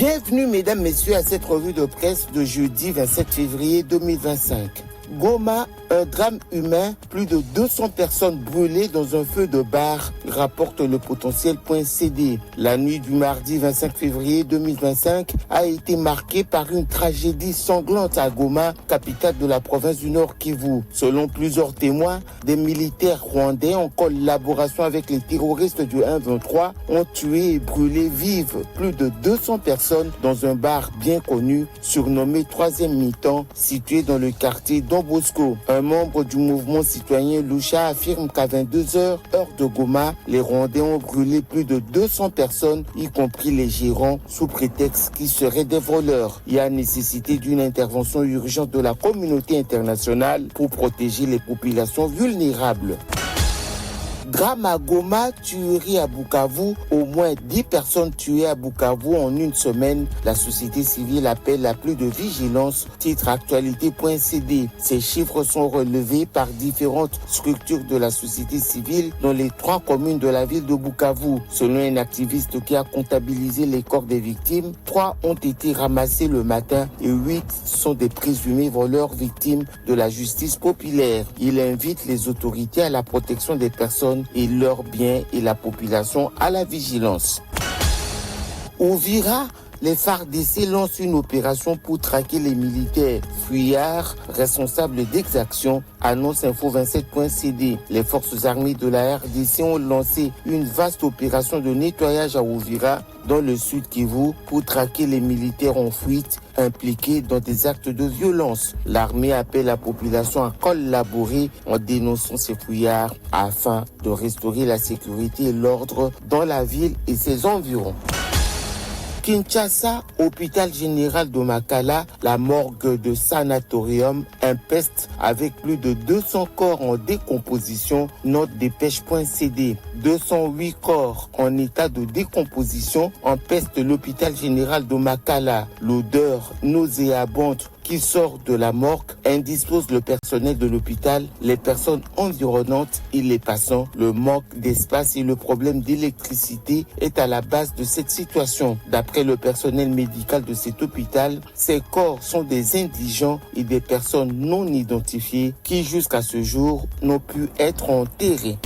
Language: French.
Bienvenue mesdames, messieurs à cette revue de presse de jeudi 27 février 2025. Goma, un drame humain, plus de 200 personnes brûlées dans un feu de bar, rapporte le potentiel.cd. La nuit du mardi 25 février 2025 a été marquée par une tragédie sanglante à Goma, capitale de la province du Nord Kivu. Selon plusieurs témoins, des militaires rwandais en collaboration avec les terroristes du 1-23 ont tué et brûlé vives plus de 200 personnes dans un bar bien connu, surnommé 3e mi-temps, situé dans le quartier Don Bosco. Un membre du mouvement citoyen Lucha affirme qu'à 22h, heure de Goma, les Rwandais ont brûlé plus de 200 personnes, y compris les gérants, sous prétexte qu'ils seraient des voleurs. Il y a nécessité d'une intervention urgente de la communauté internationale pour protéger les populations vulnérables. Drame à Goma, tuerie à Bukavu, au moins 10 personnes tuées à Bukavu en une semaine. La société civile appelle à plus de vigilance, titre actualité.cd. Ces chiffres sont relevés par différentes structures de la société civile dans les 3 communes de la ville de Bukavu. Selon un activiste qui a comptabilisé les corps des victimes, 3 ont été ramassés le matin et 8 sont des présumés voleurs victimes de la justice populaire. Il invite les autorités à la protection des personnes et leurs biens et la population à la vigilance. Uvira, les FARDC lancent une opération pour traquer les militaires fuyards responsables d'exactions, annonce info27.cd. Les forces armées de la RDC ont lancé une vaste opération de nettoyage à Uvira, dans le sud Kivu, pour traquer les militaires en fuite impliqués dans des actes de violence. L'armée appelle la population à collaborer en dénonçant ces fuyards afin de restaurer la sécurité et l'ordre dans la ville et ses environs. Kinshasa, hôpital général de Makala, la morgue de sanatorium impeste avec plus de 200 corps en décomposition, note dépêche.cd. 208 corps en état de décomposition empestent l'hôpital général de Makala. L'odeur nauséabonde qui sort de la morgue indispose le personnel de l'hôpital, les personnes environnantes et les passants. Le manque d'espace et le problème d'électricité est à la base de cette situation. D'après le personnel médical de cet hôpital, ces corps sont des indigents et des personnes non identifiées qui jusqu'à ce jour n'ont pu être enterrés.